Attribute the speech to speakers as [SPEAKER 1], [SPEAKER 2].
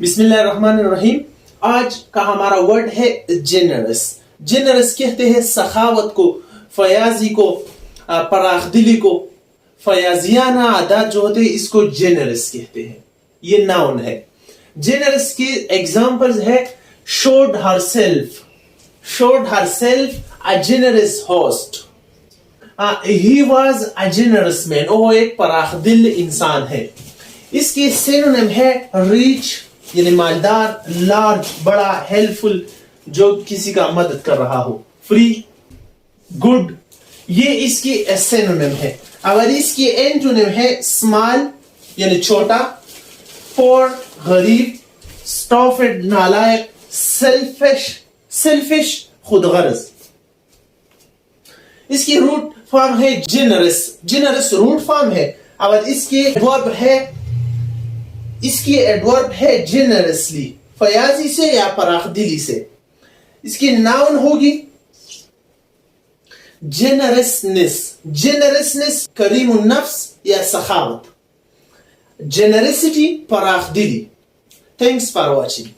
[SPEAKER 1] بسم اللہ الرحمن الرحیم. آج کا ہمارا ورڈ ہے جنرس. جنرس کہتے ہیں سخاوت کو، فیاضی کو، پراخ دلی کو. فیاضیانہ عادات جو ہوتے ہیں اس کو جنرس کہتے ہیں. یہ ناؤن ہے. جنرس کی ایگزامپلز ہے showed herself a generous host. He was a generous man. وہ ایک پراخ دل انسان ہے. اس کی سینونیم ہے ریچ یعنی مالدار، لارج بڑا، ہیلپ فل جو کسی کا مدد کر رہا ہو، فری، گڈ. یہ اس کی سینونیم ہے. اگر اس کی اینٹونیم ہے اسمال یعنی چھوٹا، پور غریب، اسٹافڈ نالائق، سیلفش خود غرض. اس کی روٹ فارم ہے جنرس روٹ فارم ہے. اور اس کی ایڈورب ہے جنرسلی، فیاضی سے یا پراخ دلی سے. اس کی ناؤن ہوگی جنرسنس کریم النفس یا سخاوت. جنرسٹی پراخ دلی. Thanks for watching.